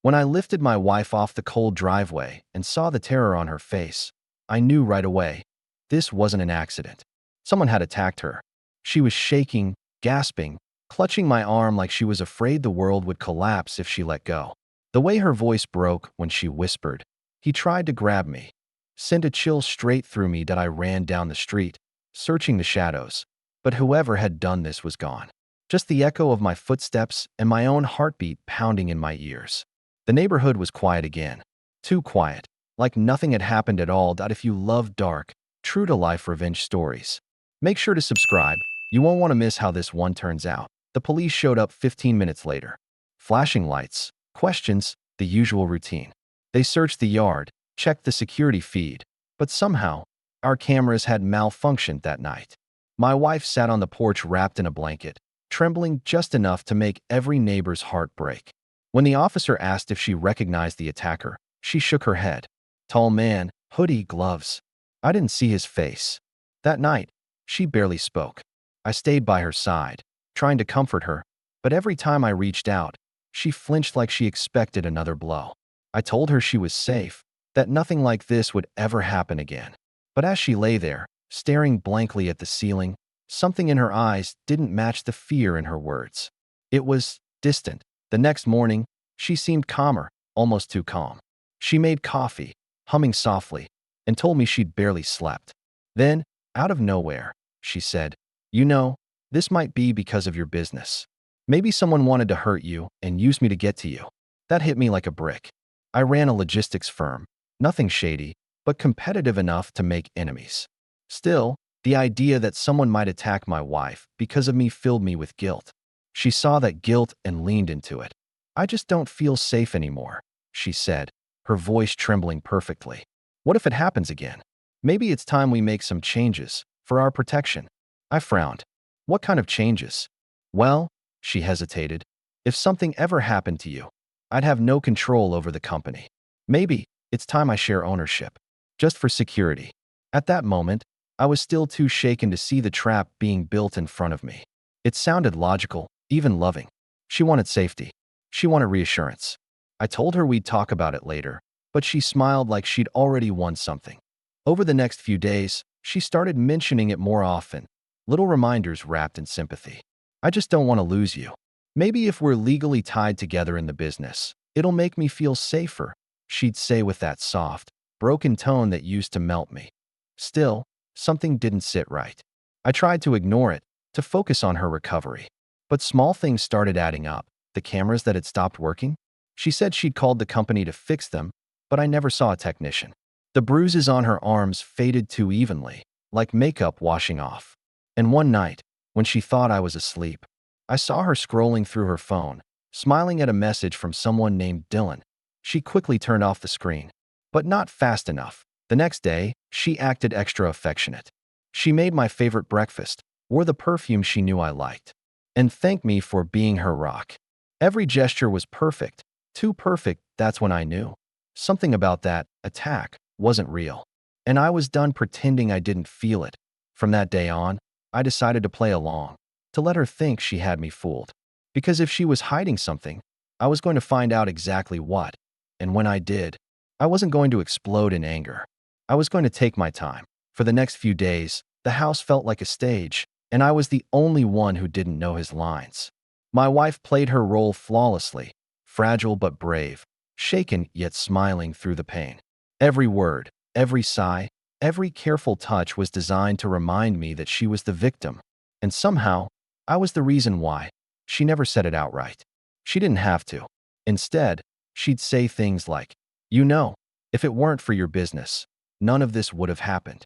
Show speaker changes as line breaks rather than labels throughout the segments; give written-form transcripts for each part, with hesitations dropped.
When I lifted my wife off the cold driveway and saw the terror on her face, I knew right away this wasn't an accident. Someone had attacked her. She was shaking, gasping, clutching my arm like she was afraid the world would collapse if she let go. The way her voice broke when she whispered, "He tried to grab me," sent a chill straight through me that I ran down the street, searching the shadows. But whoever had done this was gone. Just the echo of my footsteps and my own heartbeat pounding in my ears. The neighborhood was quiet again. Too quiet, like nothing had happened at all. That if you love dark, true-to-life revenge stories, make sure to subscribe. You won't want to miss how this one turns out. The police showed up 15 minutes later. Flashing lights, questions, the usual routine. They searched the yard, checked the security feed, but somehow, our cameras had malfunctioned that night. My wife sat on the porch wrapped in a blanket, trembling just enough to make every neighbor's heart break. When the officer asked if she recognized the attacker, she shook her head. Tall man, hoodie, gloves. I didn't see his face. That night, she barely spoke. I stayed by her side, trying to comfort her, but every time I reached out, she flinched like she expected another blow. I told her she was safe, that nothing like this would ever happen again. But as she lay there, staring blankly at the ceiling, something in her eyes didn't match the fear in her words. It was distant. The next morning, she seemed calmer, almost too calm. She made coffee, humming softly, and told me she'd barely slept. Then, out of nowhere, she said, "You know, this might be because of your business. Maybe someone wanted to hurt you and used me to get to you." That hit me like a brick. I ran a logistics firm, nothing shady, but competitive enough to make enemies. Still, the idea that someone might attack my wife because of me filled me with guilt. She saw that guilt and leaned into it. "I just don't feel safe anymore," she said, her voice trembling perfectly. "What if it happens again? Maybe it's time we make some changes for our protection." I frowned. "What kind of changes?" "Well," she hesitated, "if something ever happened to you, I'd have no control over the company. Maybe it's time I share ownership, just for security." At that moment, I was still too shaken to see the trap being built in front of me. It sounded logical, even loving. She wanted safety. She wanted reassurance. I told her we'd talk about it later, but she smiled like she'd already won something. Over the next few days, she started mentioning it more often, little reminders wrapped in sympathy. "I just don't want to lose you. Maybe if we're legally tied together in the business, it'll make me feel safer," she'd say with that soft, broken tone that used to melt me. Still, something didn't sit right. I tried to ignore it, to focus on her recovery. But small things started adding up. The cameras that had stopped working? She said she'd called the company to fix them, but I never saw a technician. The bruises on her arms faded too evenly, like makeup washing off. And one night, when she thought I was asleep, I saw her scrolling through her phone, smiling at a message from someone named Dylan. She quickly turned off the screen, but not fast enough. The next day, she acted extra affectionate. She made my favorite breakfast, wore the perfume she knew I liked, and thanked me for being her rock. Every gesture was perfect, too perfect. That's when I knew something about that attack wasn't real. And I was done pretending I didn't feel it. From that day on, I decided to play along, to let her think she had me fooled. Because if she was hiding something, I was going to find out exactly what. And when I did, I wasn't going to explode in anger. I was going to take my time. For the next few days, the house felt like a stage, and I was the only one who didn't know his lines. My wife played her role flawlessly, fragile but brave, shaken yet smiling through the pain. Every word, every sigh, every careful touch was designed to remind me that she was the victim. And somehow, I was the reason why. She never said it outright. She didn't have to. Instead, she'd say things like, "You know, if it weren't for your business, none of this would have happened."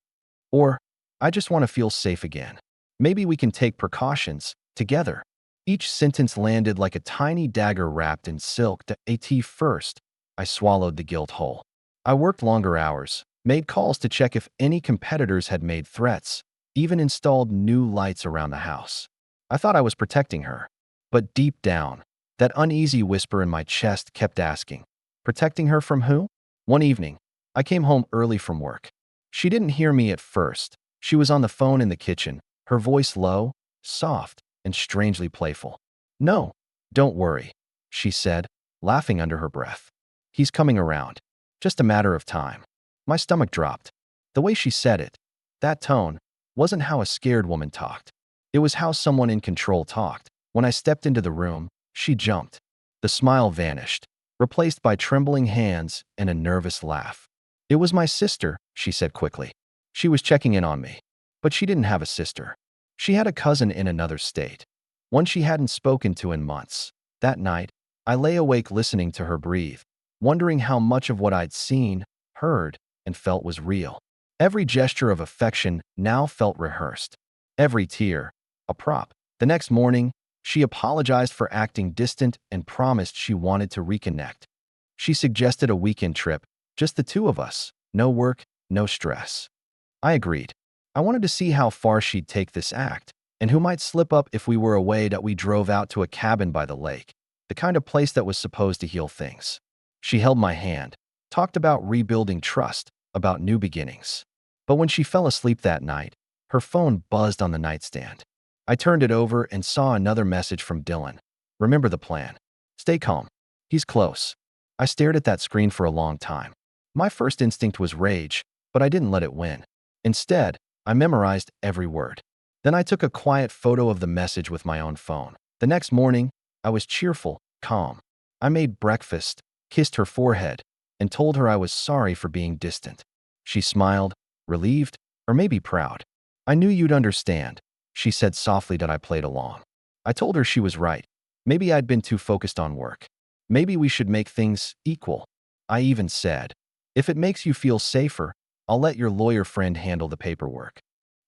Or, "I just want to feel safe again. Maybe we can take precautions together." Each sentence landed like a tiny dagger wrapped in silk. At first, I swallowed the guilt whole. I worked longer hours, made calls to check if any competitors had made threats, even installed new lights around the house. I thought I was protecting her. But deep down, that uneasy whisper in my chest kept asking, protecting her from who? One evening, I came home early from work. She didn't hear me at first. She was on the phone in the kitchen, her voice low, soft, and strangely playful. "No, don't worry," she said. laughing under her breath. He's coming around. Just a matter of time. My stomach dropped. The way she said it, that tone, wasn't how a scared woman talked. It was how someone in control talked. When I stepped into the room, she jumped. The smile vanished, replaced by trembling hands and a nervous laugh. It was my sister, she said quickly. She was checking in on me. But she didn't have a sister. She had a cousin in another state, one she hadn't spoken to in months. That night, I lay awake listening to her breathe, wondering how much of what I'd seen, heard, and felt was real. Every gesture of affection now felt rehearsed. Every tear, a prop. The next morning, she apologized for acting distant and promised she wanted to reconnect. She suggested a weekend trip, just the two of us, no work, no stress. I agreed. I wanted to see how far she'd take this act, and who might slip up if we were away. That we drove out to a cabin by the lake, the kind of place that was supposed to heal things. She held my hand, talked about rebuilding trust, about new beginnings. But when she fell asleep that night, her phone buzzed on the nightstand. I turned it over and saw another message from Dylan. Remember the plan. Stay calm. He's close. I stared at that screen for a long time. My first instinct was rage, but I didn't let it win. Instead, I memorized every word. Then I took a quiet photo of the message with my own phone. The next morning, I was cheerful, calm. I made breakfast, kissed her forehead, and told her I was sorry for being distant. She smiled, relieved, or maybe proud. I knew you'd understand, she said softly. That I played along. I told her she was right. Maybe I'd been too focused on work. Maybe we should make things equal. I even said, if it makes you feel safer, I'll let your lawyer friend handle the paperwork.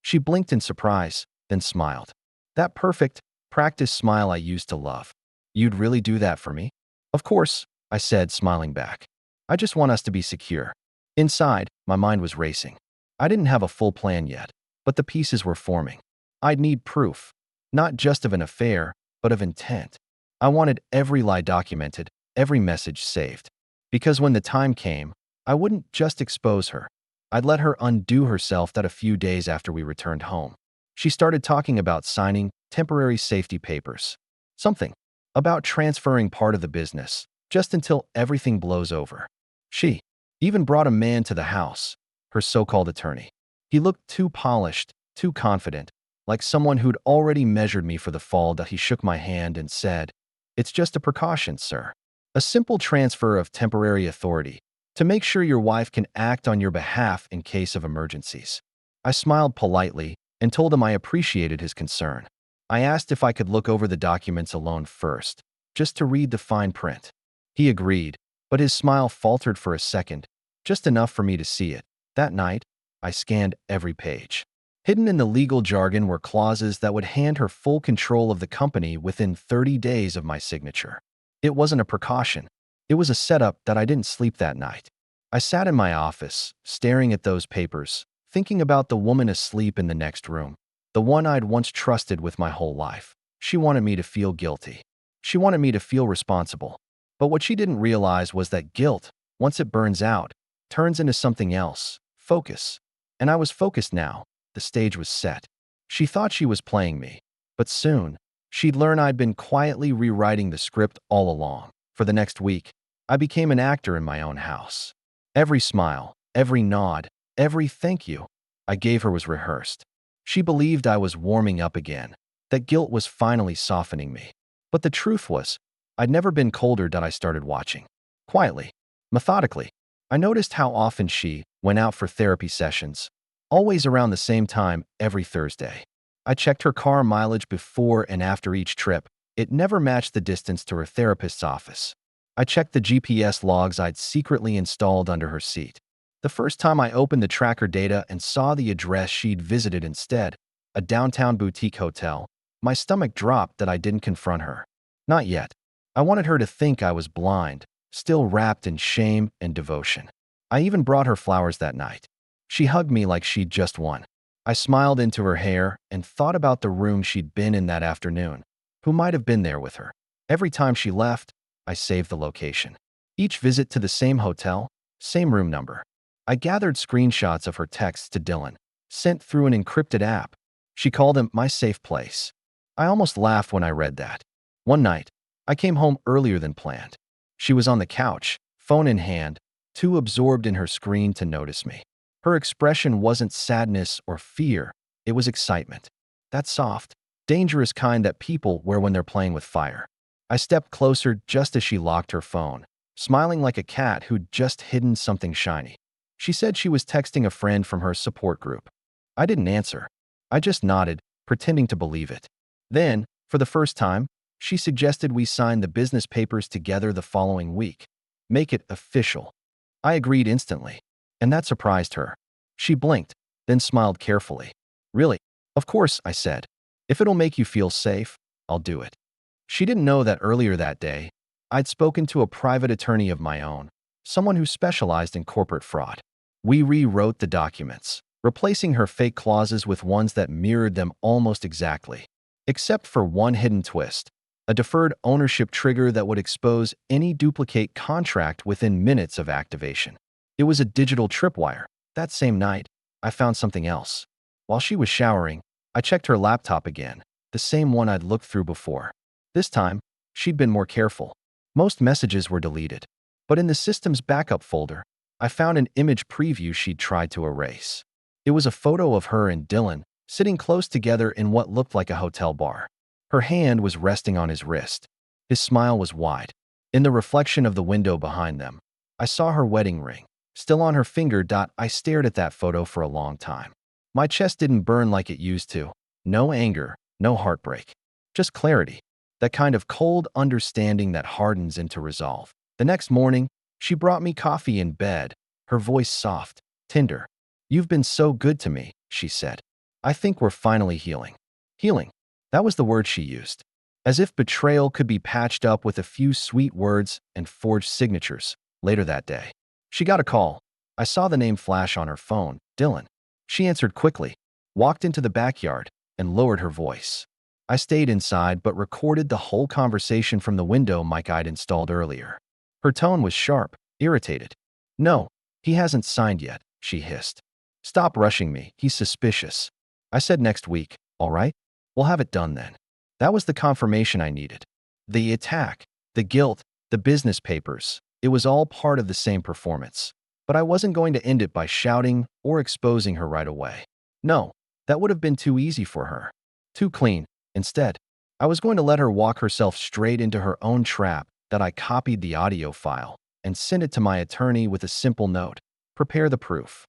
She blinked in surprise, then smiled. That perfect, practiced smile I used to love. You'd really do that for me? Of course, I said, smiling back. I just want us to be secure. Inside, my mind was racing. I didn't have a full plan yet, but the pieces were forming. I'd need proof, not just of an affair, but of intent. I wanted every lie documented, every message saved. Because when the time came, I wouldn't just expose her. I'd let her undo herself. That a few days after we returned home, she started talking about signing temporary safety papers. Something about transferring part of the business, just until everything blows over. She even brought a man to the house, her so-called attorney. He looked too polished, too confident, like someone who'd already measured me for the fall. That he shook my hand and said, "It's just a precaution, sir. A simple transfer of temporary authority to make sure your wife can act on your behalf in case of emergencies." I smiled politely and told him I appreciated his concern. I asked if I could look over the documents alone first, just to read the fine print. He agreed, but his smile faltered for a second, just enough for me to see it. That night, I scanned every page. Hidden in the legal jargon were clauses that would hand her full control of the company within 30 days of my signature. It wasn't a precaution. It was a setup. That I didn't sleep that night. I sat in my office, staring at those papers, thinking about the woman asleep in the next room, the one I'd once trusted with my whole life. She wanted me to feel guilty. She wanted me to feel responsible. But what she didn't realize was that guilt, once it burns out, turns into something else, focus. And I was focused now. The stage was set. She thought she was playing me, but soon, she'd learn I'd been quietly rewriting the script all along. For the next week, I became an actor in my own house. Every smile, every nod, every thank you I gave her was rehearsed. She believed I was warming up again, that guilt was finally softening me. But the truth was, I'd never been colder. That I started watching. Quietly, methodically. I noticed how often she went out for therapy sessions, always around the same time every Thursday. I checked her car mileage before and after each trip. It never matched the distance to her therapist's office. I checked the GPS logs I'd secretly installed under her seat. The first time I opened the tracker data and saw the address she'd visited instead, a downtown boutique hotel, my stomach dropped. That I didn't confront her. Not yet. I wanted her to think I was blind, still wrapped in shame and devotion. I even brought her flowers that night. She hugged me like she'd just won. I smiled into her hair and thought about the room she'd been in that afternoon. Who might have been there with her? Every time she left, I saved the location. Each visit to the same hotel, same room number. I gathered screenshots of her texts to Dylan, sent through an encrypted app. She called him my safe place. I almost laughed when I read that. One night, I came home earlier than planned. She was on the couch, phone in hand, too absorbed in her screen to notice me. Her expression wasn't sadness or fear, it was excitement. That soft, dangerous kind that people wear when they're playing with fire. I stepped closer just as she locked her phone, smiling like a cat who'd just hidden something shiny. She said she was texting a friend from her support group. I didn't answer. I just nodded, pretending to believe it. Then, for the first time, she suggested we sign the business papers together the following week. Make it official. I agreed instantly, and that surprised her. She blinked, then smiled carefully. Really? Of course, I said. If it'll make you feel safe, I'll do it. She didn't know that earlier that day, I'd spoken to a private attorney of my own, someone who specialized in corporate fraud. We rewrote the documents, replacing her fake clauses with ones that mirrored them almost exactly, except for one hidden twist, a deferred ownership trigger that would expose any duplicate contract within minutes of activation. It was a digital tripwire. That same night, I found something else. While she was showering, I checked her laptop again, the same one I'd looked through before. This time, she'd been more careful. Most messages were deleted, but in the system's backup folder, I found an image preview she'd tried to erase. It was a photo of her and Dylan sitting close together in what looked like a hotel bar. Her hand was resting on his wrist. His smile was wide. In the reflection of the window behind them, I saw her wedding ring, still on her finger. I stared at that photo for a long time. My chest didn't burn like it used to. No anger, no heartbreak. Just clarity. That kind of cold understanding that hardens into resolve. The next morning, she brought me coffee in bed, her voice soft, tender. "You've been so good to me," she said. "I think we're finally healing." Healing. That was the word she used. As if betrayal could be patched up with a few sweet words and forged signatures. Later that day, she got a call. I saw the name flash on her phone, Dylan. She answered quickly, walked into the backyard, and lowered her voice. I stayed inside but recorded the whole conversation from the window mic I'd installed earlier. Her tone was sharp, irritated. "No, he hasn't signed yet," she hissed. "Stop rushing me, he's suspicious." I said next week, "All right, we'll have it done then." That was the confirmation I needed. The attack, the guilt, the business papers, it was all part of the same performance. But I wasn't going to end it by shouting or exposing her right away. No, that would have been too easy for her. Too clean. Instead, I was going to let her walk herself straight into her own trap. That I copied the audio file and sent it to my attorney with a simple note: prepare the proof.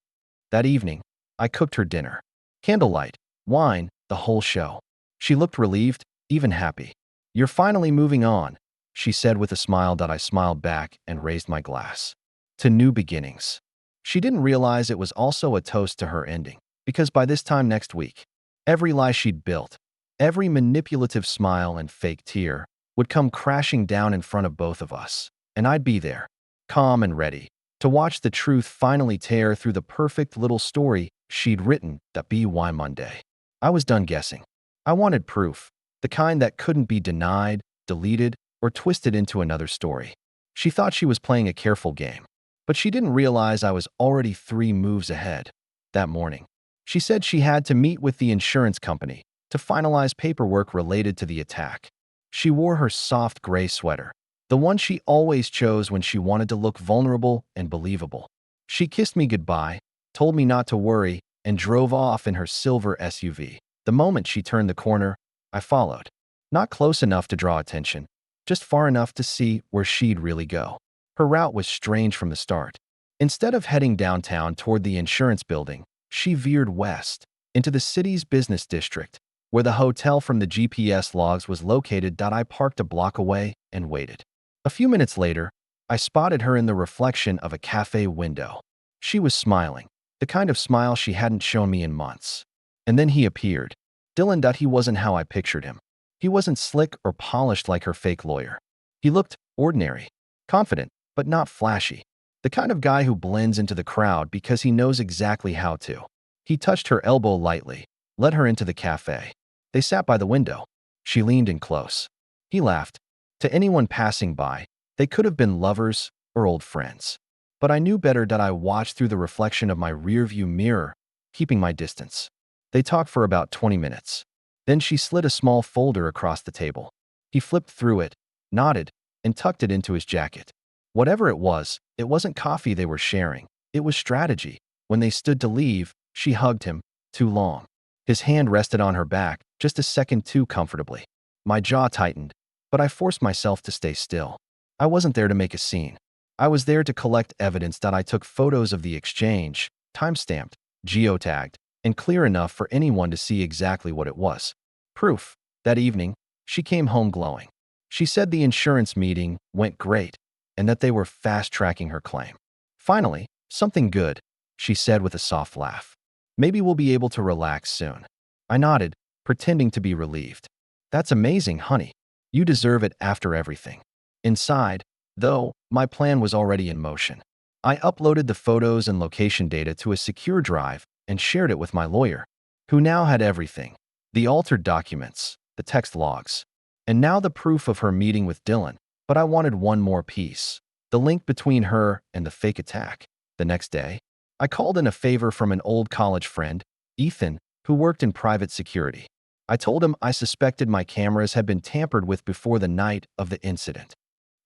That evening, I cooked her dinner. Candlelight, wine, the whole show. She looked relieved, even happy. "You're finally moving on," she said with a smile. That I smiled back and raised my glass. To new beginnings. She didn't realize it was also a toast to her ending, because by this time next week, every lie she'd built, every manipulative smile and fake tear, would come crashing down in front of both of us, and I'd be there, calm and ready, to watch the truth finally tear through the perfect little story she'd written. That by Monday, I was done guessing. I wanted proof, the kind that couldn't be denied, deleted, or twisted into another story. She thought she was playing a careful game, but she didn't realize I was already 3 moves ahead. That morning, she said she had to meet with the insurance company to finalize paperwork related to the attack. She wore her soft gray sweater, the one she always chose when she wanted to look vulnerable and believable. She kissed me goodbye, told me not to worry, and drove off in her silver SUV. The moment she turned the corner, I followed. Not close enough to draw attention, just far enough to see where she'd really go. Her route was strange from the start. Instead of heading downtown toward the insurance building, she veered west, into the city's business district, where the hotel from the GPS logs was located. I parked a block away and waited. A few minutes later, I spotted her in the reflection of a cafe window. She was smiling, the kind of smile she hadn't shown me in months. And then he appeared. Dylan. He wasn't how I pictured him. He wasn't slick or polished like her fake lawyer. He looked ordinary, confident, but not flashy. The kind of guy who blends into the crowd because he knows exactly how to. He touched her elbow lightly, led her into the cafe. They sat by the window. She leaned in close. He laughed. To anyone passing by, they could have been lovers or old friends. But I knew better. I watched through the reflection of my rearview mirror, keeping my distance. They talked for about 20 minutes. Then she slid a small folder across the table. He flipped through it, nodded, and tucked it into his jacket. Whatever it wasn't coffee they were sharing. It was strategy. When they stood to leave, she hugged him, too long. His hand rested on her back, just a second too comfortably. My jaw tightened, but I forced myself to stay still. I wasn't there to make a scene. I was there to collect evidence that I took photos of the exchange, time-stamped, geotagged, and clear enough for anyone to see exactly what it was. Proof. That evening, she came home glowing. She said the insurance meeting went great and that they were fast-tracking her claim. Finally, something good, she said with a soft laugh. Maybe we'll be able to relax soon. I nodded, pretending to be relieved. That's amazing, honey. You deserve it after everything. Inside, though, my plan was already in motion. I uploaded the photos and location data to a secure drive and shared it with my lawyer, who now had everything: the altered documents, the text logs, and now the proof of her meeting with Dylan. But I wanted one more piece: the link between her and the fake attack. The next day, I called in a favor from an old college friend, Ethan, who worked in private security. I told him I suspected my cameras had been tampered with before the night of the incident.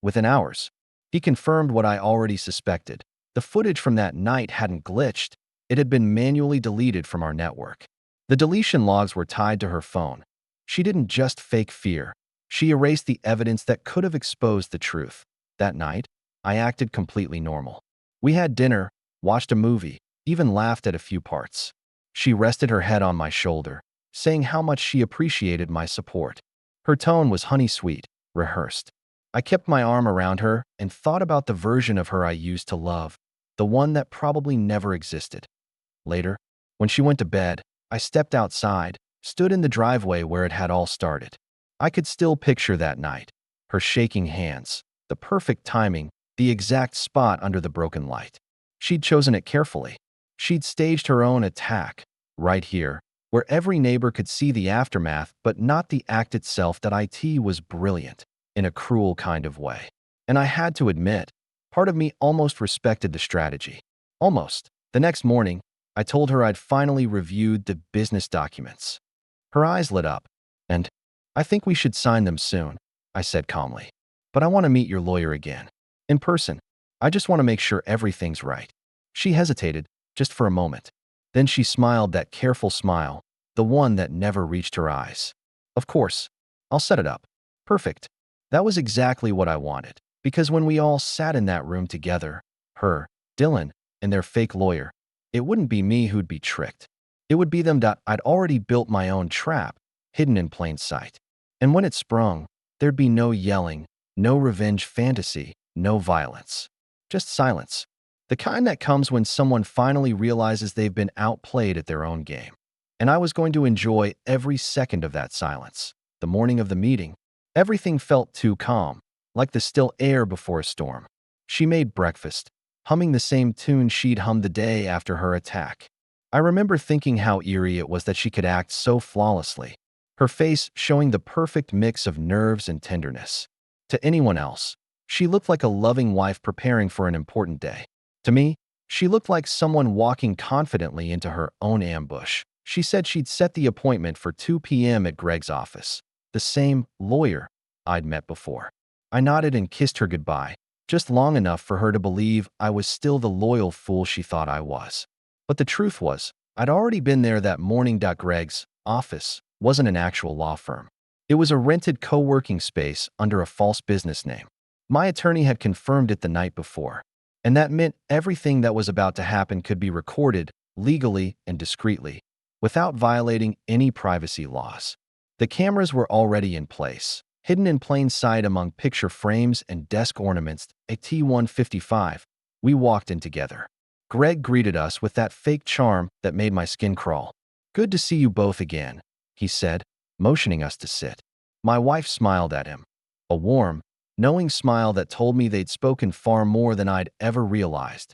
Within hours, he confirmed what I already suspected. The footage from that night hadn't glitched. It had been manually deleted from our network. The deletion logs were tied to her phone. She didn't just fake fear. She erased the evidence that could have exposed the truth. That night, I acted completely normal. We had dinner, watched a movie, even laughed at a few parts. She rested her head on my shoulder, saying how much she appreciated my support. Her tone was honey-sweet, rehearsed. I kept my arm around her and thought about the version of her I used to love, the one that probably never existed. Later, when she went to bed, I stepped outside, stood in the driveway where it had all started. I could still picture that night, her shaking hands, the perfect timing, the exact spot under the broken light. She'd chosen it carefully. She'd staged her own attack, right here, where every neighbor could see the aftermath but not the act itself. That IT was brilliant, in a cruel kind of way. And I had to admit, part of me almost respected the strategy. Almost. The next morning, I told her I'd finally reviewed the business documents. Her eyes lit up. And I think we should sign them soon, I said calmly. But I want to meet your lawyer again. In person. I just want to make sure everything's right. She hesitated, just for a moment. Then she smiled, that careful smile, the one that never reached her eyes. Of course. I'll set it up. Perfect. That was exactly what I wanted. Because when we all sat in that room together, her, Dylan, and their fake lawyer, it wouldn't be me who'd be tricked. It would be them. I'd already built my own trap, hidden in plain sight. And when it sprung, there'd be no yelling, no revenge fantasy, no violence. Just silence. The kind that comes when someone finally realizes they've been outplayed at their own game. And I was going to enjoy every second of that silence. The morning of the meeting, everything felt too calm, like the still air before a storm. She made breakfast, humming the same tune she'd hummed the day after her attack. I remember thinking how eerie it was that she could act so flawlessly, her face showing the perfect mix of nerves and tenderness. To anyone else, she looked like a loving wife preparing for an important day. To me, she looked like someone walking confidently into her own ambush. She said she'd set the appointment for 2 p.m. at Greg's office, the same lawyer I'd met before. I nodded and kissed her goodbye, just long enough for her to believe I was still the loyal fool she thought I was. But the truth was, I'd already been there that morning. Greg's office wasn't an actual law firm. It was a rented co-working space under a false business name. My attorney had confirmed it the night before, and that meant everything that was about to happen could be recorded legally and discreetly, without violating any privacy laws. The cameras were already in place, hidden in plain sight among picture frames and desk ornaments. At T155, we walked in together. Greg greeted us with that fake charm that made my skin crawl. "Good to see you both again," he said, motioning us to sit. My wife smiled at him, a warm, knowing smile that told me they'd spoken far more than I'd ever realized.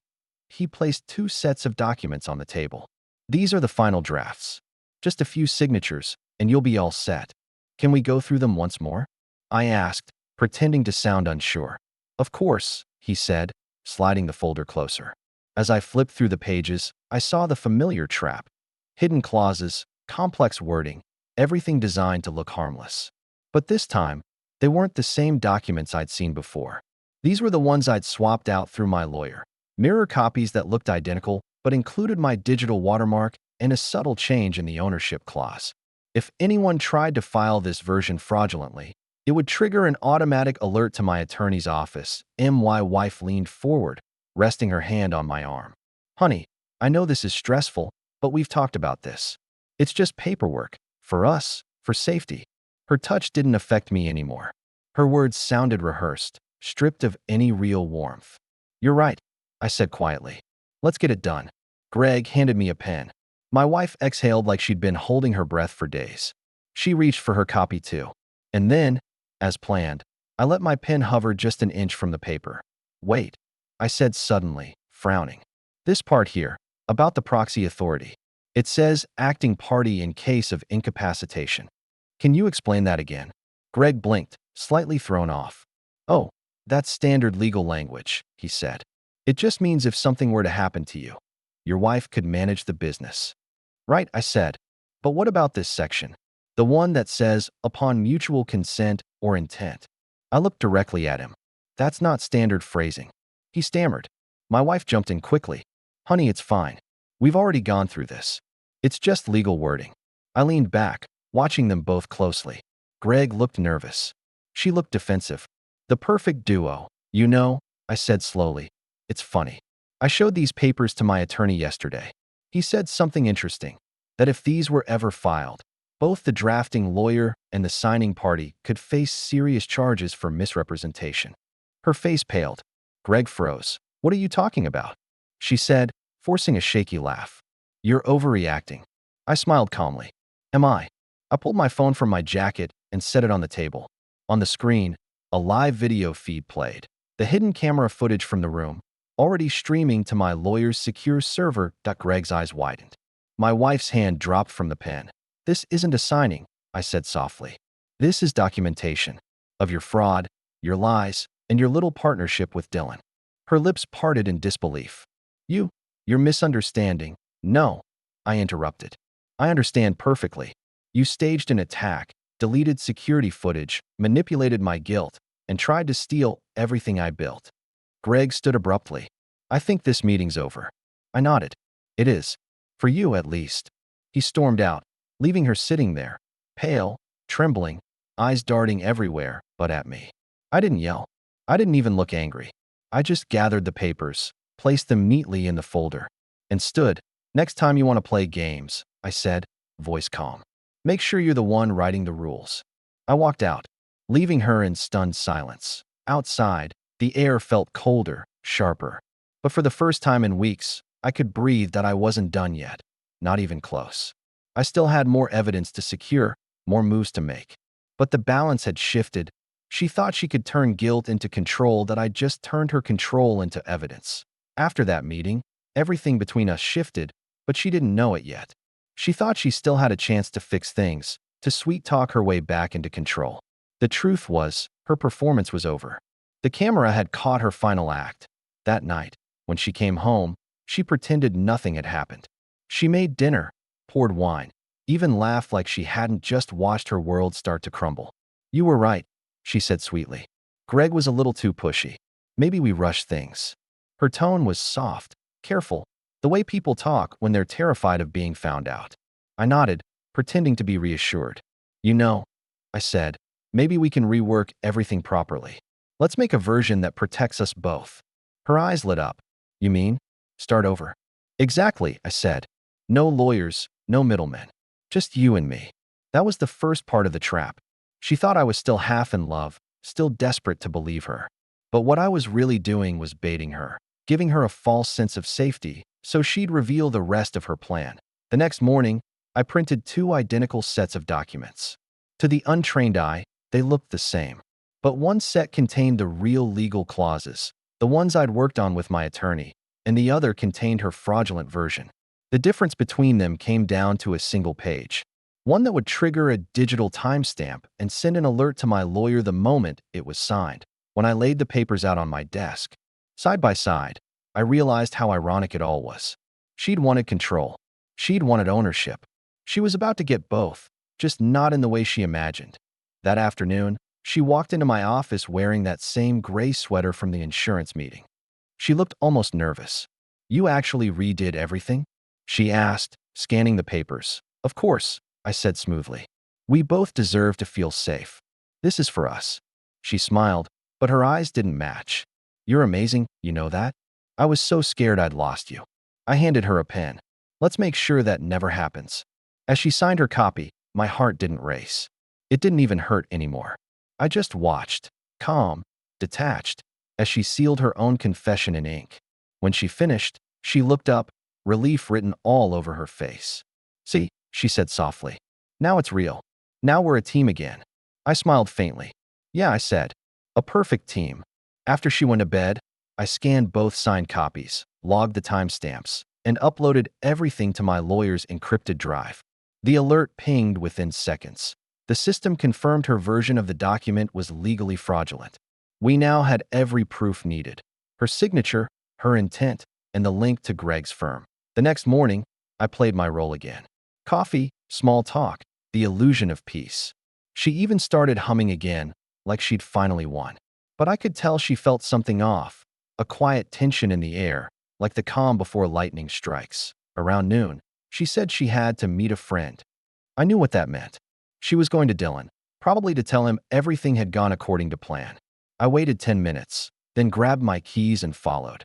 He placed 2 sets of documents on the table. "These are the final drafts. Just a few signatures, and you'll be all set. Can we go through them once more?" I asked, pretending to sound unsure. "Of course," he said, sliding the folder closer. As I flipped through the pages, I saw the familiar trap. Hidden clauses, complex wording, everything designed to look harmless. But this time, they weren't the same documents I'd seen before. These were the ones I'd swapped out through my lawyer. Mirror copies that looked identical, but included my digital watermark and a subtle change in the ownership clause. If anyone tried to file this version fraudulently, it would trigger an automatic alert to my attorney's office. My wife leaned forward, resting her hand on my arm. Honey, I know this is stressful, but we've talked about this. It's just paperwork. For us, for safety. Her touch didn't affect me anymore. Her words sounded rehearsed, stripped of any real warmth. You're right, I said quietly. Let's get it done. Greg handed me a pen. My wife exhaled like she'd been holding her breath for days. She reached for her copy too. And then, as planned, I let my pen hover just an inch from the paper. Wait, I said suddenly, frowning. This part here, about the proxy authority. It says acting party in case of incapacitation. Can you explain that again? Greg blinked, slightly thrown off. Oh, that's standard legal language, he said. It just means if something were to happen to you, your wife could manage the business. Right, I said. But what about this section? The one that says, upon mutual consent or intent. I looked directly at him. That's not standard phrasing. He stammered. My wife jumped in quickly. Honey, it's fine. We've already gone through this. It's just legal wording. I leaned back, watching them both closely. Greg looked nervous. She looked defensive. The perfect duo. You know, I said slowly. It's funny. I showed these papers to my attorney yesterday. He said something interesting, that if these were ever filed, both the drafting lawyer and the signing party could face serious charges for misrepresentation. Her face paled. Greg froze. What are you talking about? She said, forcing a shaky laugh. You're overreacting. I smiled calmly. Am I? I pulled my phone from my jacket and set it on the table. On the screen, a live video feed played. The hidden camera footage from the room, already streaming to my lawyer's secure server. Greg's eyes widened. My wife's hand dropped from the pen. This isn't a signing, I said softly. This is documentation of your fraud, your lies, and your little partnership with Dylan. Her lips parted in disbelief. You're misunderstanding. No, I interrupted. I understand perfectly. You staged an attack, deleted security footage, manipulated my guilt, and tried to steal everything I built. Greg stood abruptly. I think this meeting's over. I nodded. It is. For you, at least. He stormed out, leaving her sitting there, pale, trembling, eyes darting everywhere but at me. I didn't yell. I didn't even look angry. I just gathered the papers, placed them neatly in the folder, and stood. Next time you want to play games, I said, voice calm. Make sure you're the one writing the rules. I walked out, leaving her in stunned silence. Outside, the air felt colder, sharper. But for the first time in weeks, I could breathe that I wasn't done yet. Not even close. I still had more evidence to secure, more moves to make. But the balance had shifted. She thought she could turn guilt into control that I'd just turned her control into evidence. After that meeting, everything between us shifted, but she didn't know it yet. She thought she still had a chance to fix things, to sweet-talk her way back into control. The truth was, her performance was over. The camera had caught her final act. That night, when she came home, she pretended nothing had happened. She made dinner, poured wine, even laughed like she hadn't just watched her world start to crumble. You were right, she said sweetly. Greg was a little too pushy. Maybe we rushed things. Her tone was soft, careful, the way people talk when they're terrified of being found out. I nodded, pretending to be reassured. You know, I said, maybe we can rework everything properly. Let's make a version that protects us both. Her eyes lit up. You mean? Start over. Exactly, I said. No lawyers, no middlemen. Just you and me. That was the first part of the trap. She thought I was still half in love, still desperate to believe her. But what I was really doing was baiting her, giving her a false sense of safety, so she'd reveal the rest of her plan. The next morning, I printed 2 identical sets of documents. To the untrained eye, they looked the same. But one set contained the real legal clauses, the ones I'd worked on with my attorney, and the other contained her fraudulent version. The difference between them came down to a single page. One that would trigger a digital timestamp and send an alert to my lawyer the moment it was signed. When I laid the papers out on my desk, side by side, I realized how ironic it all was. She'd wanted control. She'd wanted ownership. She was about to get both, just not in the way she imagined. That afternoon, She walked into my office wearing that same gray sweater from the insurance meeting. She looked almost nervous. "You actually redid everything?" she asked, scanning the papers. "Of course," I said smoothly. "We both deserve to feel safe. This is for us." She smiled, but her eyes didn't match. "You're amazing, you know that?" I was so scared I'd lost you. I handed her a pen. "Let's make sure that never happens." As she signed her copy, my heart didn't race. It didn't even hurt anymore. I just watched, calm, detached, as she sealed her own confession in ink. When she finished, she looked up, relief written all over her face. "See," she said softly. "Now it's real. Now we're a team again." I smiled faintly. "Yeah," I said. "A perfect team." After she went to bed, I scanned both signed copies, logged the timestamps, and uploaded everything to my lawyer's encrypted drive. The alert pinged within seconds. The system confirmed her version of the document was legally fraudulent. We now had every proof needed: her signature, her intent, and the link to Greg's firm. The next morning, I played my role again. Coffee, small talk, the illusion of peace. She even started humming again, like she'd finally won. But I could tell she felt something off, a quiet tension in the air, like the calm before lightning strikes. Around noon, she said she had to meet a friend. I knew what that meant. She was going to Dylan, probably to tell him everything had gone according to plan. I waited 10 minutes, then grabbed my keys and followed.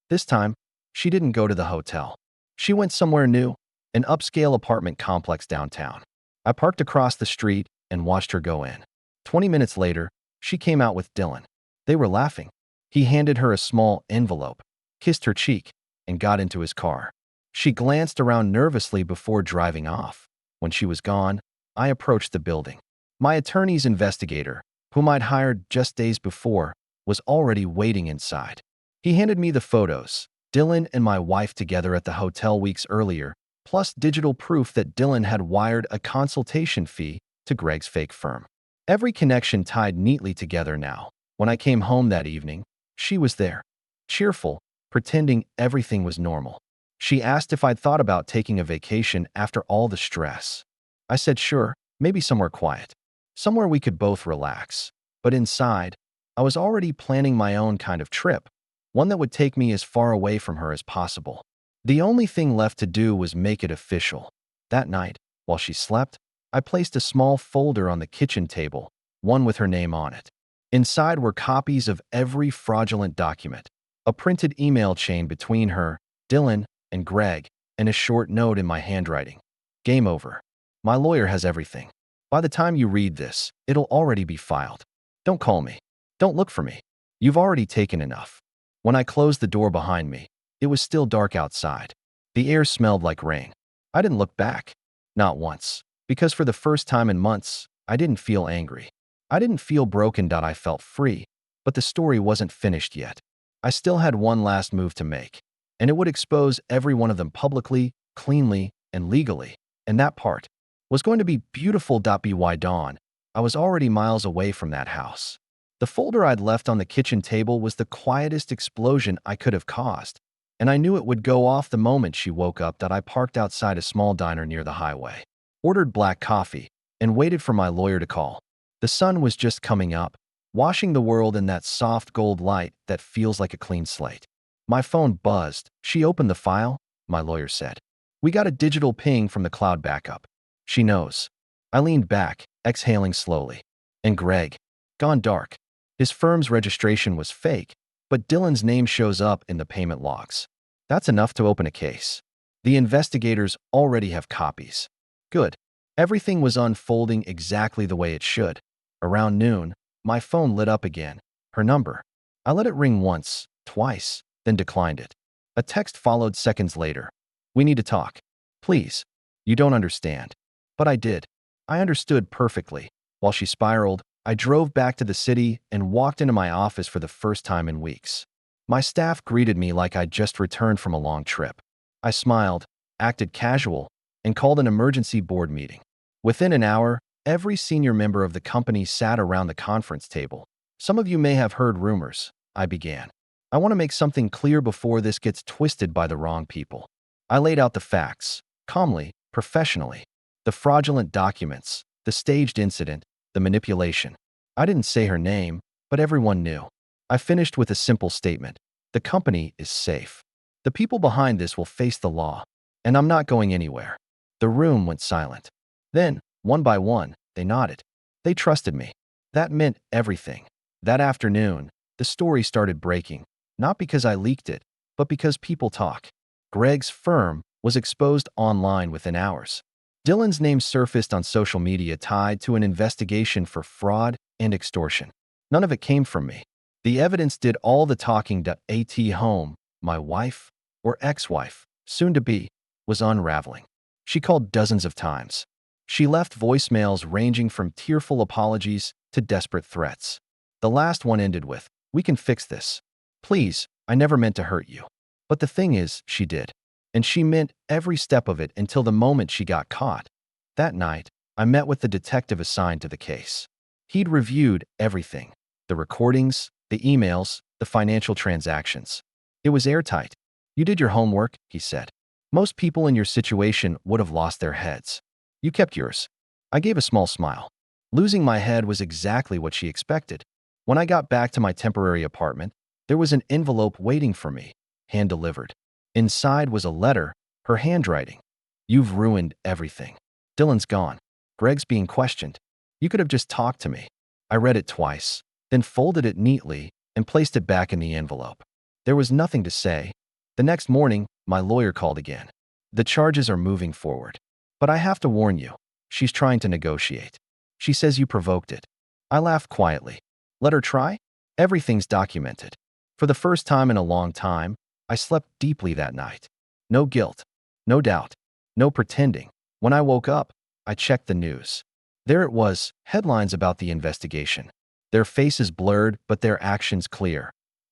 This time, she didn't go to the hotel. She went somewhere new, an upscale apartment complex downtown. I parked across the street and watched her go in. 20 minutes later, she came out with Dylan. They were laughing. He handed her a small envelope, kissed her cheek, and got into his car. She glanced around nervously before driving off. When she was gone, I approached the building. My attorney's investigator, whom I'd hired just days before, was already waiting inside. He handed me the photos, Dylan and my wife together at the hotel weeks earlier, plus digital proof that Dylan had wired a consultation fee to Greg's fake firm. Every connection tied neatly together now. When I came home that evening, she was there, cheerful, pretending everything was normal. She asked if I'd thought about taking a vacation after all the stress. I said sure, maybe somewhere quiet, somewhere we could both relax. But inside, I was already planning my own kind of trip, one that would take me as far away from her as possible. The only thing left to do was make it official. That night, while she slept, I placed a small folder on the kitchen table, one with her name on it. Inside were copies of every fraudulent document, a printed email chain between her, Dylan, and Greg, and a short note in my handwriting. "Game over. My lawyer has everything. By the time you read this, it'll already be filed. Don't call me. Don't look for me. You've already taken enough." When I closed the door behind me, it was still dark outside. The air smelled like rain. I didn't look back. Not once. Because for the first time in months, I didn't feel angry. I didn't feel broken. I felt free. But the story wasn't finished yet. I still had one last move to make, and it would expose every one of them publicly, cleanly, and legally. And that part was going to be beautiful. By dawn, I was already miles away from that house. The folder I'd left on the kitchen table was the quietest explosion I could have caused, and I knew it would go off the moment she woke up. I parked outside a small diner near the highway, ordered black coffee, and waited for my lawyer to call. The sun was just coming up, washing the world in that soft gold light that feels like a clean slate. My phone buzzed. "She opened the file," my lawyer said. "We got a digital ping from the cloud backup. She knows." I leaned back, exhaling slowly. And Greg, gone dark. His firm's registration was fake, but Dylan's name shows up in the payment logs. That's enough to open a case. The investigators already have copies. Good. Everything was unfolding exactly the way it should. Around noon, my phone lit up again. Her number. I let it ring once, twice, then declined it. A text followed seconds later. "We need to talk. Please. You don't understand." But I did. I understood perfectly. While she spiraled, I drove back to the city and walked into my office for the first time in weeks. My staff greeted me like I'd just returned from a long trip. I smiled, acted casual, and called an emergency board meeting. Within an hour, every senior member of the company sat around the conference table. "Some of you may have heard rumors," I began. "I want to make something clear before this gets twisted by the wrong people." I laid out the facts, calmly, professionally. The fraudulent documents, the staged incident, the manipulation. I didn't say her name, but everyone knew. I finished with a simple statement. The company is safe. The people behind this will face the law, and I'm not going anywhere. The room went silent. Then, one by one, they nodded. They trusted me. That meant everything. That afternoon, the story started breaking, not because I leaked it, but because people talk. Greg's firm was exposed online within hours. Dylan's name surfaced on social media tied to an investigation for fraud and extortion. None of it came from me. The evidence did all the talking. At home, my wife, or ex-wife, soon to be, was unraveling. She called dozens of times. She left voicemails ranging from tearful apologies to desperate threats. The last one ended with, "We can fix this. Please, I never meant to hurt you." But the thing is, she did. And she meant every step of it until the moment she got caught. That night, I met with the detective assigned to the case. He'd reviewed everything: the recordings, the emails, the financial transactions. It was airtight. "You did your homework," he said. "Most people in your situation would have lost their heads. You kept yours." I gave a small smile. Losing my head was exactly what she expected. When I got back to my temporary apartment, there was an envelope waiting for me, hand-delivered. Inside was a letter, her handwriting. "You've ruined everything. Dylan's gone. Greg's being questioned. You could have just talked to me." I read it twice, then folded it neatly and placed it back in the envelope. There was nothing to say. The next morning, my lawyer called again. "The charges are moving forward. But I have to warn you, she's trying to negotiate. She says you provoked it." I laughed quietly. "Let her try? Everything's documented." For the first time in a long time, I slept deeply that night. No guilt, no doubt, no pretending. When I woke up, I checked the news. There it was, headlines about the investigation. Their faces blurred, but their actions clear.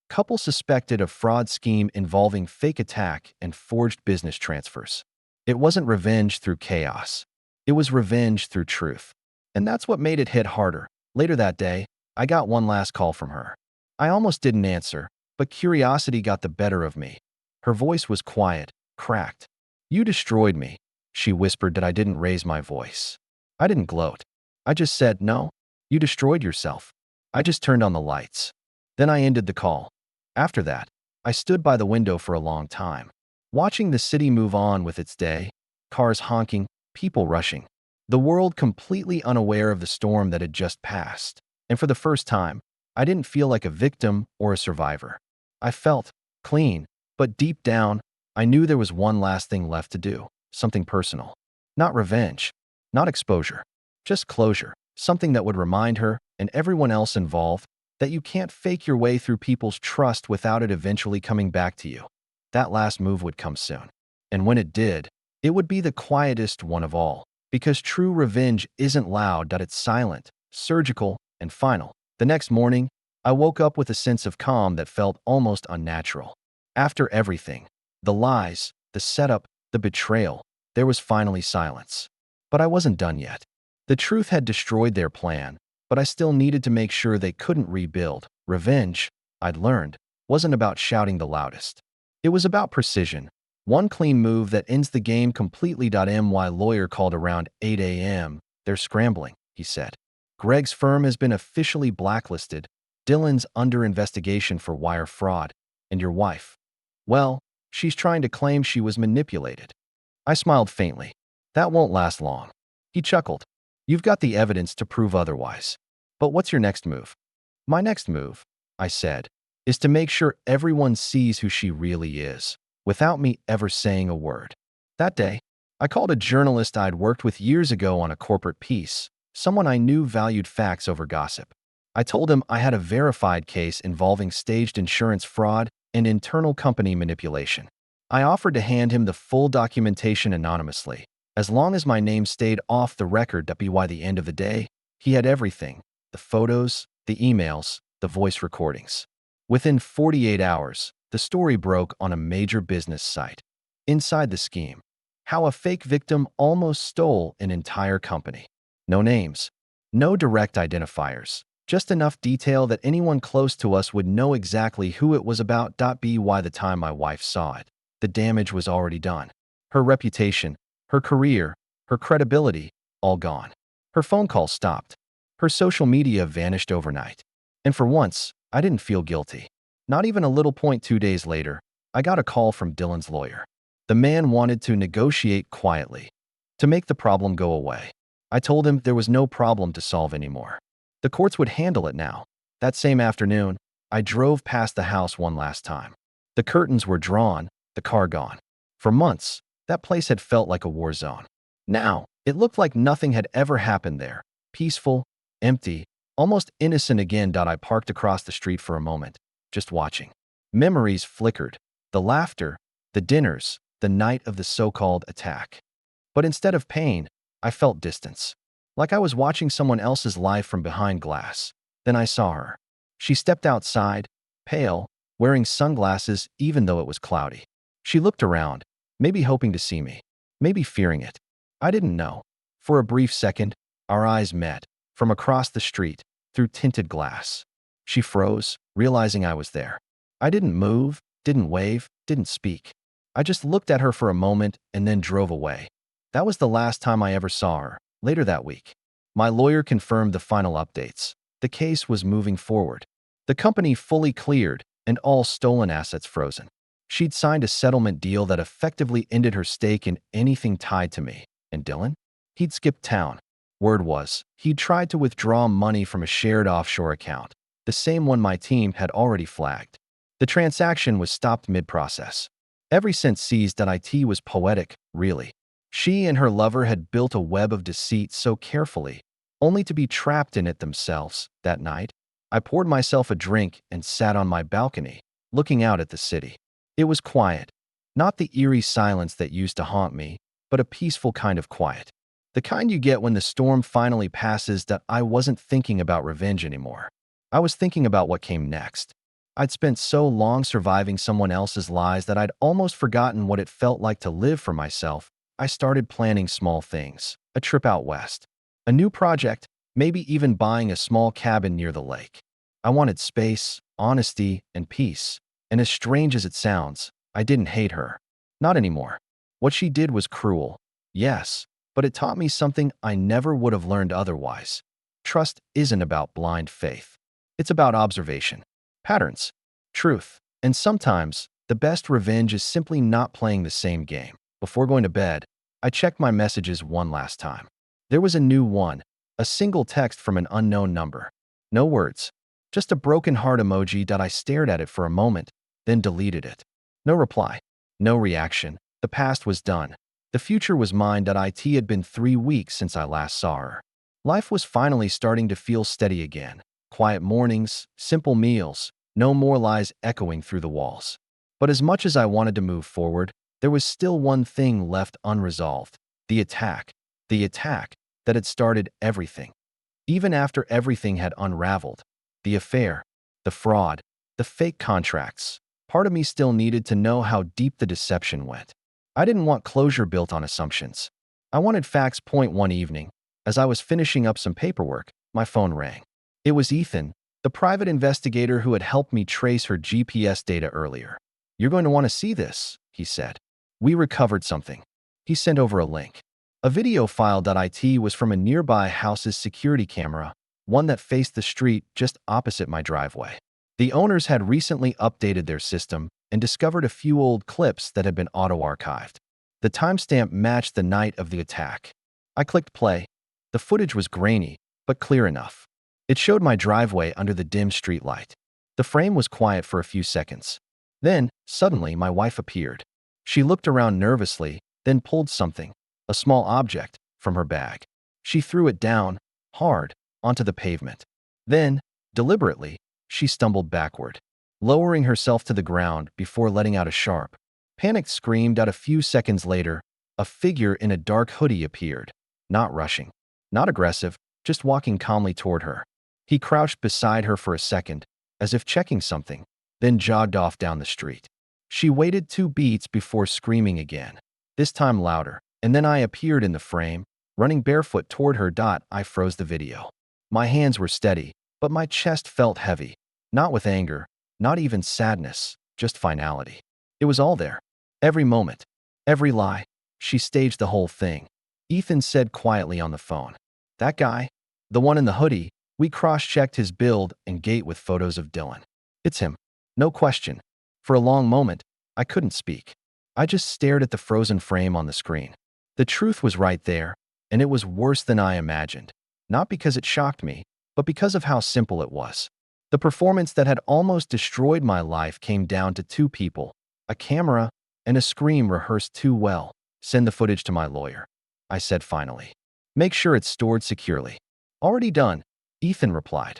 Couple suspected of fraud scheme involving fake attack and forged business transfers. It wasn't revenge through chaos. It was revenge through truth. And that's what made it hit harder. Later that day, I got one last call from her. I almost didn't answer, but curiosity got the better of me. Her voice was quiet, cracked. "You destroyed me," she whispered. That I didn't raise my voice. I didn't gloat. I just said, "No, you destroyed yourself." I just turned on the lights. Then I ended the call. After that, I stood by the window for a long time, watching the city move on with its day, cars honking, people rushing, the world completely unaware of the storm that had just passed. And for the first time, I didn't feel like a victim or a survivor. I felt clean, but deep down, I knew there was one last thing left to do, something personal. Not revenge, not exposure, just closure, something that would remind her and everyone else involved that you can't fake your way through people's trust without it eventually coming back to you. That last move would come soon. And when it did, it would be the quietest one of all, because true revenge isn't loud, that it's silent, surgical, and final. The next morning, I woke up with a sense of calm that felt almost unnatural. After everything, the lies, the setup, the betrayal, there was finally silence. But I wasn't done yet. The truth had destroyed their plan, but I still needed to make sure they couldn't rebuild. Revenge, I'd learned, wasn't about shouting the loudest. It was about precision. One clean move that ends the game completely. My lawyer called around 8 a.m. "They're scrambling," he said. "Greg's firm has been officially blacklisted. Dylan's under investigation for wire fraud. And your wife, well, she's trying to claim she was manipulated." I smiled faintly. "That won't last long." He chuckled. "You've got the evidence to prove otherwise. But what's your next move?" "My next move," I said, "is to make sure everyone sees who she really is, without me ever saying a word." That day, I called a journalist I'd worked with years ago on a corporate piece, someone I knew valued facts over gossip. I told him I had a verified case involving staged insurance fraud and internal company manipulation. I offered to hand him the full documentation anonymously, as long as my name stayed off the record. By the end of the day, he had everything: the photos, the emails, the voice recordings. Within 48 hours, the story broke on a major business site. Inside the scheme, how a fake victim almost stole an entire company. No names, no direct identifiers, just enough detail that anyone close to us would know exactly who it was about. By the time my wife saw it, the damage was already done. Her reputation, her career, her credibility, all gone. Her phone calls stopped. Her social media vanished overnight. And for once, I didn't feel guilty. Not even a little. 2 days later, I got a call from Dylan's lawyer. The man wanted to negotiate quietly to make the problem go away. I told him there was no problem to solve anymore. The courts would handle it now. That same afternoon, I drove past the house one last time. The curtains were drawn, the car gone. For months, that place had felt like a war zone. Now, it looked like nothing had ever happened there. Peaceful, empty, almost innocent again. I parked across the street for a moment, just watching. Memories flickered. The laughter, the dinners, the night of the so-called attack. But instead of pain, I felt distance. Like I was watching someone else's life from behind glass. Then I saw her. She stepped outside, pale, wearing sunglasses even though it was cloudy. She looked around, maybe hoping to see me, maybe fearing it. I didn't know. For a brief second, our eyes met, from across the street, through tinted glass. She froze, realizing I was there. I didn't move, didn't wave, didn't speak. I just looked at her for a moment and then drove away. That was the last time I ever saw her. Later that week, my lawyer confirmed the final updates. The case was moving forward. The company fully cleared and all stolen assets frozen. She'd signed a settlement deal that effectively ended her stake in anything tied to me. And Dylan? He'd skipped town. Word was, he'd tried to withdraw money from a shared offshore account, the same one my team had already flagged. The transaction was stopped mid-process. Every cent seized at IT was poetic, really. She and her lover had built a web of deceit so carefully, only to be trapped in it themselves. That night, I poured myself a drink and sat on my balcony, looking out at the city. It was quiet, not the eerie silence that used to haunt me, but a peaceful kind of quiet. The kind you get when the storm finally passes. That I wasn't thinking about revenge anymore. I was thinking about what came next. I'd spent so long surviving someone else's lies that I'd almost forgotten what it felt like to live for myself. I started planning small things, a trip out west, a new project, maybe even buying a small cabin near the lake. I wanted space, honesty, and peace. And as strange as it sounds, I didn't hate her. Not anymore. What she did was cruel, yes, but it taught me something I never would have learned otherwise. Trust isn't about blind faith. It's about observation, patterns, truth, and sometimes the best revenge is simply not playing the same game. Before going to bed, I checked my messages one last time. There was a new one, a single text from an unknown number. No words, just a broken heart emoji. I stared at it for a moment, then deleted it. No reply, no reaction. The past was done. The future was mine. It had been 3 weeks since I last saw her. Life was finally starting to feel steady again. Quiet mornings, simple meals, no more lies echoing through the walls. But as much as I wanted to move forward, there was still one thing left unresolved. The attack. The attack that had started everything. Even after everything had unraveled. The affair, the fraud, the fake contracts. Part of me still needed to know how deep the deception went. I didn't want closure built on assumptions. I wanted facts. One evening, as I was finishing up some paperwork, my phone rang. It was Ethan, the private investigator who had helped me trace her GPS data earlier. "You're going to want to see this," he said. "We recovered something." He sent over a link. A video file. It was from a nearby house's security camera, one that faced the street just opposite my driveway. The owners had recently updated their system and discovered a few old clips that had been auto-archived. The timestamp matched the night of the attack. I clicked play. The footage was grainy, but clear enough. It showed my driveway under the dim streetlight. The frame was quiet for a few seconds. Then, suddenly, my wife appeared. She looked around nervously, then pulled something, a small object, from her bag. She threw it down, hard, onto the pavement. Then, deliberately, she stumbled backward, lowering herself to the ground before letting out a sharp, panicked scream. A few seconds later, a figure in a dark hoodie appeared, not rushing, not aggressive, just walking calmly toward her. He crouched beside her for a second, as if checking something, then jogged off down the street. She waited 2 beats before screaming again, this time louder, and then I appeared in the frame, running barefoot toward her. I froze the video. My hands were steady, but my chest felt heavy, not with anger, not even sadness, just finality. It was all there. Every moment, every lie. She staged the whole thing. Ethan said quietly on the phone. "That guy, The one in the hoodie. We cross-checked his build and gait with photos of Dylan. It's him. No question. For a long moment, I couldn't speak. I just stared at the frozen frame on the screen. The truth was right there, and it was worse than I imagined. Not because it shocked me, but because of how simple it was. The performance that had almost destroyed my life came down to two people, a camera and a scream rehearsed too well. Send the footage to my lawyer, I said finally. Make sure it's stored securely. Already done, Ethan replied.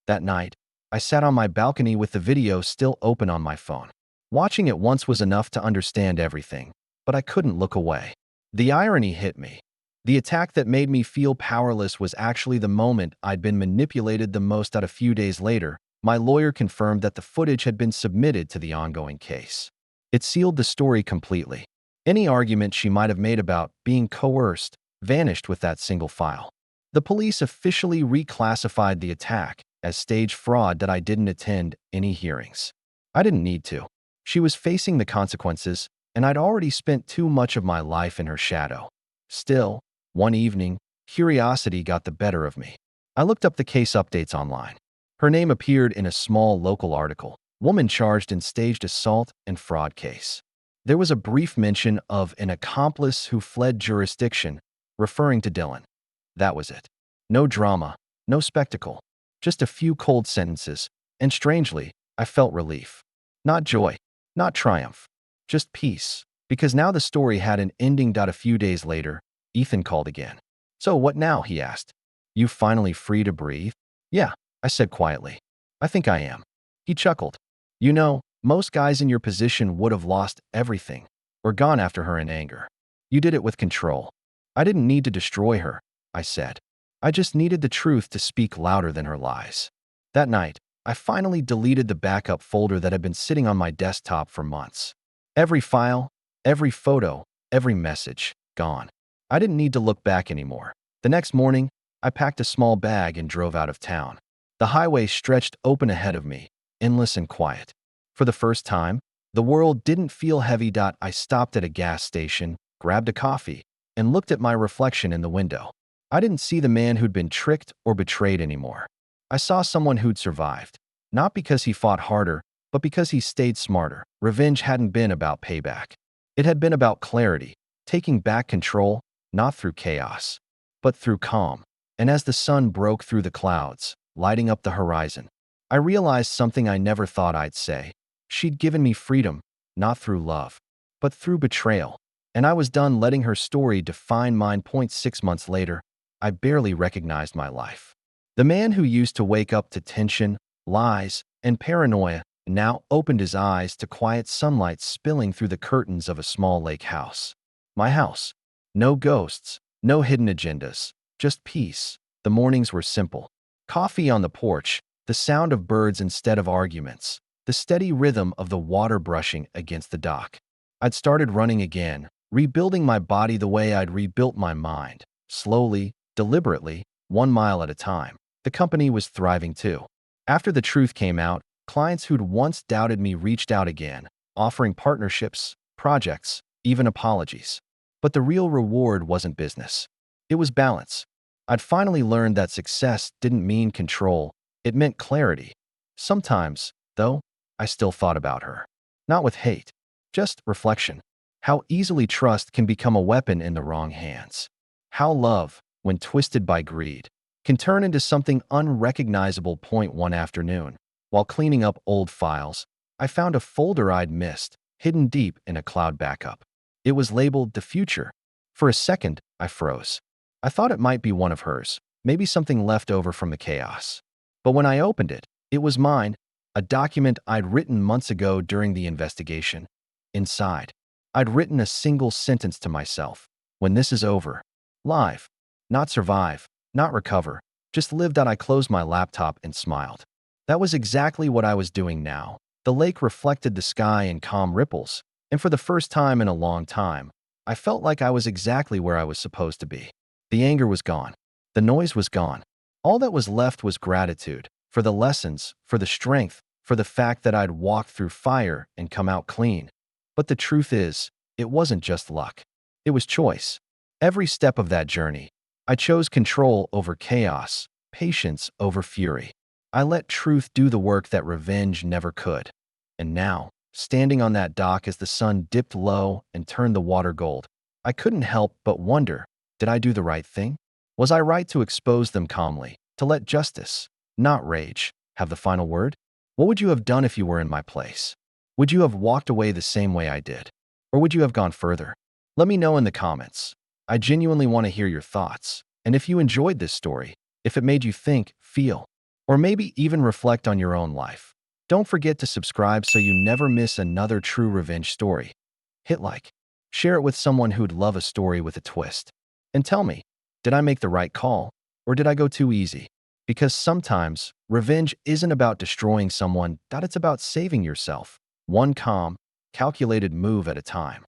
That night, I sat on my balcony with the video still open on my phone. Watching it once was enough to understand everything, but I couldn't look away. The irony hit me. The attack that made me feel powerless was actually the moment I'd been manipulated the most. A few days later, my lawyer confirmed that the footage had been submitted to the ongoing case. It sealed the story completely. Any argument she might have made about being coerced vanished with that single file. The police officially reclassified the attack as stage fraud that I didn't attend any hearings. I didn't need to. She was facing the consequences, and I'd already spent too much of my life in her shadow. Still, one evening, curiosity got the better of me. I looked up the case updates online. Her name appeared in a small local article. Woman charged in staged assault and fraud case. There was a brief mention of an accomplice who fled jurisdiction, referring to Dylan. That was it. No drama, no spectacle, just a few cold sentences, and strangely, I felt relief. Not joy, not triumph, just peace, because now the story had an ending. A few days later, Ethan called again. So what now, he asked. You finally free to breathe? Yeah, I said quietly. I think I am. He chuckled. You know, most guys in your position would have lost everything or gone after her in anger. You did it with control. I didn't need to destroy her, I said. I just needed the truth to speak louder than her lies. That night, I finally deleted the backup folder that had been sitting on my desktop for months. Every file, every photo, every message, gone. I didn't need to look back anymore. The next morning, I packed a small bag and drove out of town. The highway stretched open ahead of me, endless and quiet. For the first time, the world didn't feel heavy. I stopped at a gas station, grabbed a coffee, and looked at my reflection in the window. I didn't see the man who'd been tricked or betrayed anymore. I saw someone who'd survived, not because he fought harder, but because he stayed smarter. Revenge hadn't been about payback. It had been about clarity, taking back control, not through chaos, but through calm. And as the sun broke through the clouds, lighting up the horizon, I realized something I never thought I'd say. She'd given me freedom, not through love, but through betrayal. And I was done letting her story define mine. 6 months later, I barely recognized my life. The man who used to wake up to tension, lies, and paranoia now opened his eyes to quiet sunlight spilling through the curtains of a small lake house. My house. No ghosts, no hidden agendas, just peace. The mornings were simple. Coffee on the porch, the sound of birds instead of arguments, the steady rhythm of the water brushing against the dock. I'd started running again, rebuilding my body the way I'd rebuilt my mind, slowly, deliberately, 1 mile at a time. The company was thriving too. After the truth came out, clients who'd once doubted me reached out again, offering partnerships, projects, even apologies. But the real reward wasn't business. It was balance. I'd finally learned that success didn't mean control, it meant clarity. Sometimes, though, I still thought about her. Not with hate, just reflection. How easily trust can become a weapon in the wrong hands. How love, when twisted by greed, can turn into something unrecognizable. One afternoon, while cleaning up old files, I found a folder I'd missed, hidden deep in a cloud backup. It was labeled The Future. For a second, I froze. I thought it might be one of hers, maybe something left over from the chaos. But when I opened it, it was mine, a document I'd written months ago during the investigation. Inside, I'd written a single sentence to myself. When this is over, live. Not survive, not recover, just live. I closed my laptop and smiled. That was exactly what I was doing now. The lake reflected the sky in calm ripples, and for the first time in a long time, I felt like I was exactly where I was supposed to be. The anger was gone. The noise was gone. All that was left was gratitude, for the lessons, for the strength, for the fact that I'd walked through fire and come out clean. But the truth is, it wasn't just luck. It was choice. Every step of that journey, I chose control over chaos, patience over fury. I let truth do the work that revenge never could. And now, standing on that dock as the sun dipped low and turned the water gold, I couldn't help but wonder, did I do the right thing? Was I right to expose them calmly, to let justice, not rage, have the final word? What would you have done if you were in my place? Would you have walked away the same way I did? Or would you have gone further? Let me know in the comments. I genuinely want to hear your thoughts. And if you enjoyed this story, if it made you think, feel, or maybe even reflect on your own life, don't forget to subscribe so you never miss another true revenge story. Hit like. Share it with someone who'd love a story with a twist. And tell me, did I make the right call? Or did I go too easy? Because sometimes, revenge isn't about destroying someone, it's about saving yourself, one calm, calculated move at a time.